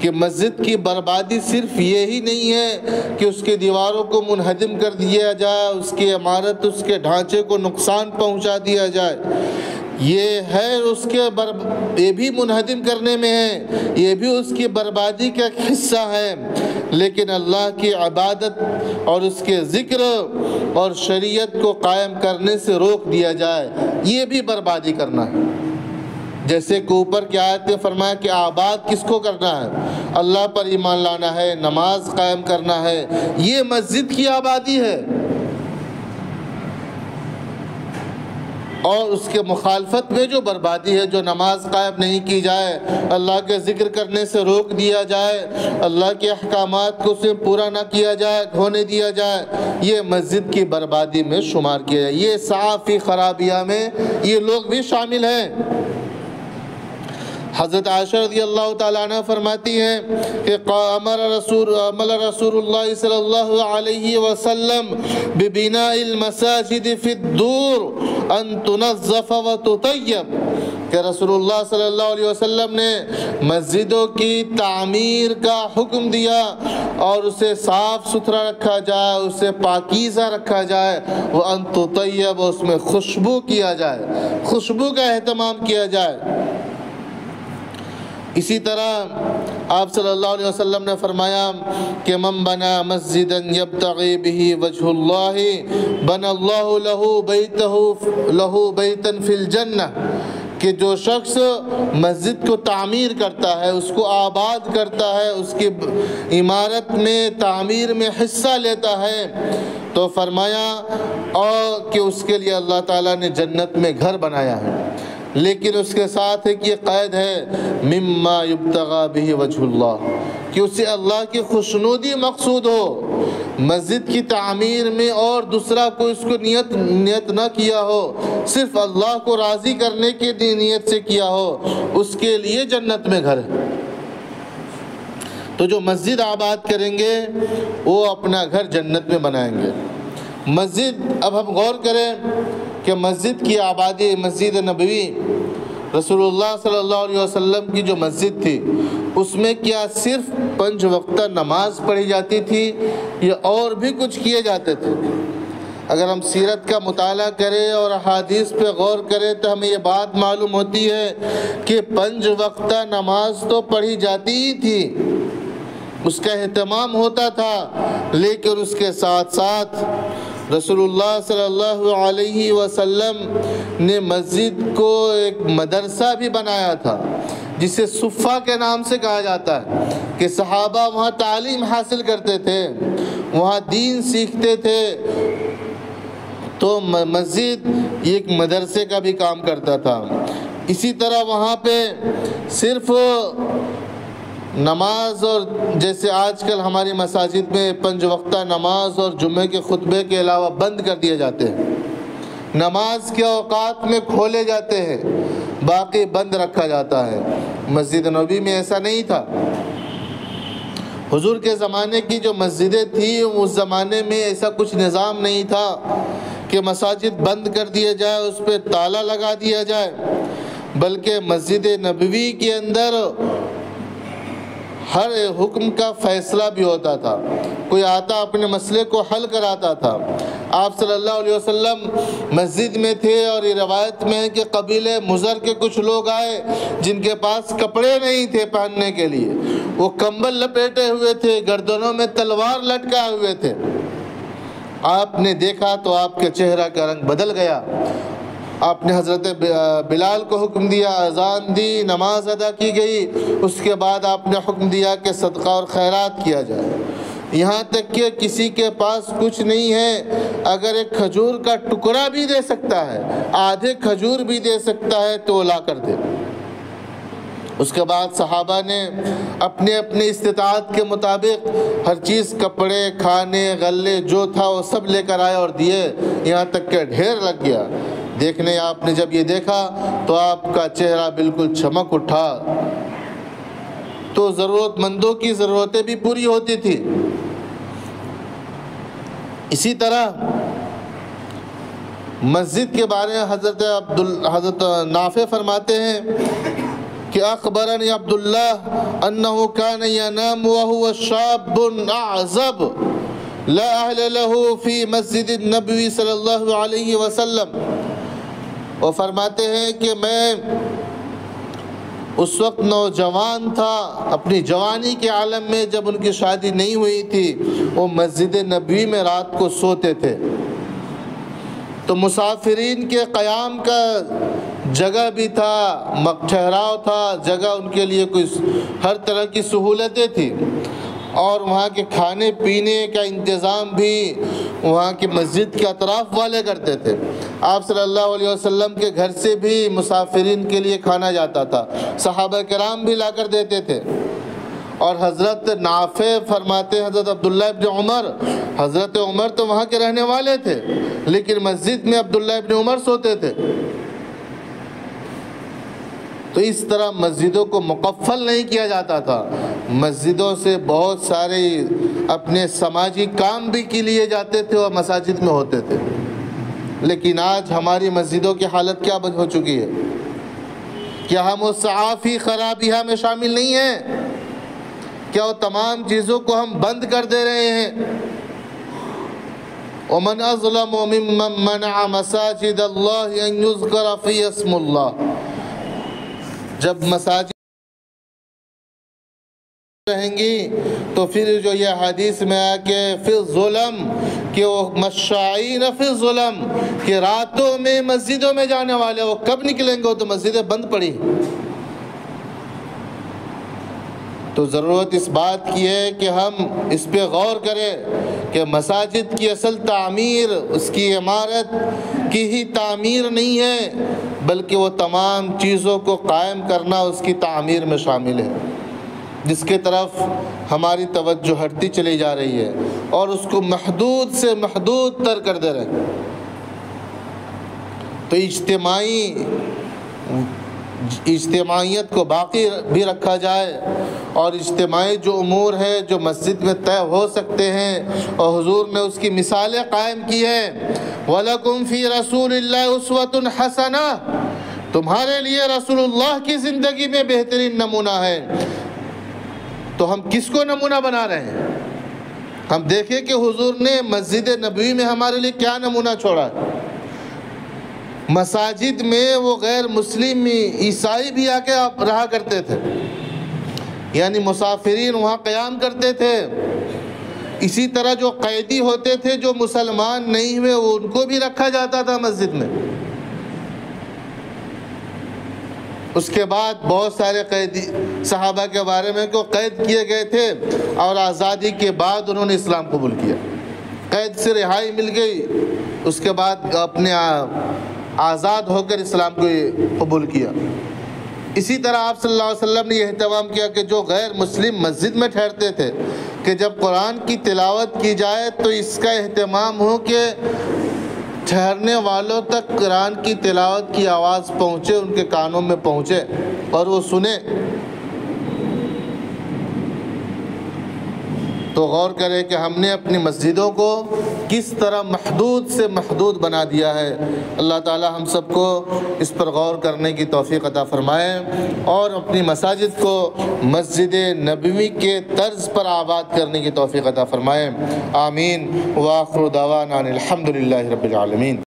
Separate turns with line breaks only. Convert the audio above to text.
کہ مسجد کی بربادی صرف یہی نہیں ہے کہ اس کے دیواروں کو منہدم کر دیا جائے، اس کی عمارت، اس کے ڈھانچے کو نقصان پہنچا دیا جائے، یہ ہے اس کے یہ بھی منہدم کرنے میں ہے، یہ بھی اس کی بربادی کا ایک حصہ ہے، لیکن اللہ کی عبادت اور اس کے ذکر اور شریعت کو قائم کرنے سے روک دیا جائے، یہ بھی بربادی کرنا ہے۔ جیسے کہ اوپر کی آیت میں فرمایا کہ آباد کس کو کرنا ہے؟ اللہ پر ایمان لانا ہے، نماز قائم کرنا ہے، یہ مسجد کی آبادی ہے۔ اور اس کے مخالفت میں جو بربادی ہے، جو نماز قائم نہیں کی جائے، اللہ کے ذکر کرنے سے روک دیا جائے، اللہ کے احکامات کو سے پورا نہ کیا جائے، ہونے دیا جائے، یہ مسجد کی بربادی میں شمار کیا جائے۔ یہ صافی خرابیہ میں یہ لوگ بھی شامل ہیں۔ حضرت عائشہ رضی اللہ تعالیٰ عنہ فرماتی ہیں کہ امر رسول اللہ صلی اللہ علیہ وسلم ببناء المساجد فی الدور ان تنظف و تطیب، کہ رسول اللہ صلی اللہ علیہ وسلم نے مسجدوں کی تعمیر کا حکم دیا اور اسے صاف ستھرا رکھا جائے، اسے پاکیزہ رکھا جائے، وَأَن تُطَيَّبَ، اس میں خوشبو کیا جائے، خوشبو کا اہتمام کیا جائے۔ اسی طرح آپ صلی اللہ علیہ وسلم نے فرمایا کہ من بنا مسجدا یبتغی بہ وجہ اللہ بنا اللہ لہ بیتا فی الجنہ، کہ جو شخص مسجد کو تعمیر کرتا ہے، اس کو آباد کرتا ہے، اس کی عمارت میں تعمیر میں حصہ لیتا ہے، تو فرمایا اور کہ اس کے لیے اللہ تعالیٰ نے جنت میں گھر بنایا ہے، لیکن اس کے ساتھ ایک یہ قید ہے مما یبتغی بہ وجہ اللہ، کہ اسے اللہ کی خوشنودی مقصود ہو، مسجد کی تعمیر میں اور دوسرا کوئی اس کو نیت نہ کیا ہو، صرف اللہ کو راضی کرنے کی نیت سے کیا ہو، اس کے لیے جنت میں گھر ہے۔ تو جو مسجد آباد کریں گے وہ اپنا گھر جنت میں بنائیں گے۔ مسجد، اب ہم غور کریں کہ مسجد کی آبادی، مسجد نبوی رسول اللہ صلی اللہ علیہ وسلم کی جو مسجد تھی، اس میں کیا صرف 5 وقتہ نماز پڑھی جاتی تھی یا اور بھی کچھ کیے جاتے تھے؟ اگر ہم سیرت کا مطالعہ کریں اور احادیث پہ غور کریں تو ہمیں یہ بات معلوم ہوتی ہے کہ 5 وقتہ نماز تو پڑھی جاتی ہی تھی، اس کا اہتمام ہوتا تھا، لیکن اس کے ساتھ ساتھ رسول اللہ صلی اللہ علیہ وسلم نے مسجد کو ایک مدرسہ بھی بنایا تھا، جسے صفہ کے نام سے کہا جاتا ہے، کہ صحابہ وہاں تعلیم حاصل کرتے تھے، وہاں دین سیکھتے تھے۔ تو مسجد ایک مدرسے کا بھی کام کرتا تھا۔ اسی طرح وہاں پہ صرف نماز، اور جیسے آج کل ہماری مساجد میں 5 وقتہ نماز اور جمعے کے خطبے کے علاوہ بند کر دیے جاتے ہیں، نماز کے اوقات میں کھولے جاتے ہیں، باقی بند رکھا جاتا ہے۔ مسجد نبوی میں ایسا نہیں تھا۔ حضور کے زمانے کی جو مسجدیں تھیں، اس زمانے میں ایسا کچھ نظام نہیں تھا کہ مساجد بند کر دیا جائے، اس پہ تالا لگا دیا جائے، بلکہ مسجد نبوی کے اندر ہر حکم کا فیصلہ بھی ہوتا تھا، کوئی آتا اپنے مسئلے کو حل کراتا تھا۔ آپ صلی اللہ علیہ وسلم مسجد میں تھے اور یہ روایت میں ہے کہ قبیلے مضر کے کچھ لوگ آئے جن کے پاس کپڑے نہیں تھے پہننے کے لیے، وہ کمبل لپیٹے ہوئے تھے، گردنوں میں تلوار لٹکائے ہوئے تھے۔ آپ نے دیکھا تو آپ کے چہرہ کا رنگ بدل گیا۔ آپ نے حضرت بلال کو حکم دیا، اذان دی، نماز ادا کی گئی، اس کے بعد آپ نے حکم دیا کہ صدقہ اور خیرات کیا جائے، یہاں تک کہ کسی کے پاس کچھ نہیں ہے، اگر ایک کھجور کا ٹکڑا بھی دے سکتا ہے، آدھے کھجور بھی دے سکتا ہے تو لا کر دے۔ اس کے بعد صحابہ نے اپنے اپنے استطاعت کے مطابق ہر چیز، کپڑے، کھانے، غلے جو تھا وہ سب لے کر آئے اور دیے، یہاں تک کہ ڈھیر لگ گیا۔ دیکھنے آپ نے جب یہ دیکھا تو آپ کا چہرہ بالکل چمک اٹھا، تو ضرورت مندوں کی ضرورتیں بھی پوری ہوتی تھی۔ اسی طرح مسجد کے بارے میں حضرت نافع فرماتے ہیں کہ اخبرنی عبداللہ انہ کان ینام وہو شاب اعزب لا اہل له فی مسجد النبی صلی اللہ علیہ وسلم. وہ فرماتے ہیں کہ میں اس وقت نوجوان تھا، اپنی جوانی کے عالم میں، جب ان کی شادی نہیں ہوئی تھی، وہ مسجد نبوی میں رات کو سوتے تھے. تو مسافرین کے قیام کا جگہ بھی تھا، ٹھہراؤ تھا، جگہ ان کے لیے کوئی ہر طرح کی سہولتیں تھی، اور وہاں کے کھانے پینے کا انتظام بھی وہاں کی مسجد کے اطراف والے کرتے تھے. آپ صلی اللہ علیہ وسلم کے گھر سے بھی مسافرین کے لیے کھانا جاتا تھا، صحابہ کرام بھی لا کر دیتے تھے. اور حضرت نافع فرماتے ہیں حضرت عبداللہ ابن عمر، حضرت عمر تو وہاں کے رہنے والے تھے، لیکن مسجد میں عبداللہ ابن عمر سوتے تھے. تو اس طرح مسجدوں کو مقفل نہیں کیا جاتا تھا. مسجدوں سے بہت سارے اپنے سماجی کام بھی کے لیے جاتے تھے اور مساجد میں ہوتے تھے. لیکن آج ہماری مسجدوں کی حالت کیا ہو چکی ہے؟ کیا ہم اس صعافی خرابیہ میں شامل نہیں ہیں؟ کیا وہ تمام چیزوں کو ہم بند کر دے رہے ہیں؟ وَمَنْ أَظْلَمُ مِمَّنْ مَنَعَ مَسَاجِدَ اللَّهِ أَنْ يُذْكَرَ فِيهَا اسْمُ اللَّهِ. جب مساجد رہیں گی تو پھر جو یہ حدیث میں آیا کہ فی الظلم، کہ وہ مشائین فی الظلم، کہ راتوں میں مسجدوں میں جانے والے وہ کب نکلیں گے؟ تو مسجدیں بند پڑی. تو ضرورت اس بات کی ہے کہ ہم اس پہ غور کریں کہ مساجد کی اصل تعمیر اس کی عمارت کی ہی تعمیر نہیں ہے، بلکہ وہ تمام چیزوں کو قائم کرنا اس کی تعمیر میں شامل ہے، جس کے طرف ہماری توجہ ہٹتی چلی جا رہی ہے اور اس کو محدود سے محدود تر کر دے رہے ہیں. تو اجتماعیت کو باقی بھی رکھا جائے، اور اجتماعی جو امور ہے جو مسجد میں طے ہو سکتے ہیں، اور حضور نے اس کی مثالیں قائم کی ہیں. وَلَكُمْ فِي رَسُولِ اللَّهِ أُسْوَةٌ حَسَنَةٌ، تمہارے لیے رسول اللہ کی زندگی میں بہترین نمونہ ہے. تو ہم کس کو نمونہ بنا رہے ہیں؟ ہم دیکھیں کہ حضور نے مسجد نبوی میں ہمارے لیے کیا نمونہ چھوڑا ہے. مساجد میں وہ غیر مسلم عیسائی بھی آ کے رہا کرتے تھے، یعنی مسافرین وہاں قیام کرتے تھے. اسی طرح جو قیدی ہوتے تھے جو مسلمان نہیں ہوئے، ان کو بھی رکھا جاتا تھا مسجد میں. اس کے بعد بہت سارے قیدی صحابہ کے بارے میں کو قید کیے گئے تھے، اور آزادی کے بعد انہوں نے اسلام قبول کیا. قید سے رہائی مل گئی، اس کے بعد اپنے آزاد ہو کر اسلام کو قبول کیا. اسی طرح آپ صلی اللہ علیہ وسلم نے یہ اہتمام کیا کہ جو غیر مسلم مسجد میں ٹھہرتے تھے، کہ جب قرآن کی تلاوت کی جائے تو اس کا اہتمام ہو کہ ٹھہرنے والوں تک قرآن کی تلاوت کی آواز پہنچے، ان کے کانوں میں پہنچے اور وہ سنیں. تو غور کریں کہ ہم نے اپنی مسجدوں کو کس طرح محدود سے محدود بنا دیا ہے. اللہ تعالی ہم سب کو اس پر غور کرنے کی توفیق عطا فرمائے، اور اپنی مساجد کو مسجد نبوی کے طرز پر آباد کرنے کی توفیق عطا فرمائے. آمین. وآخر دعوانا الحمدللہ رب العالمین.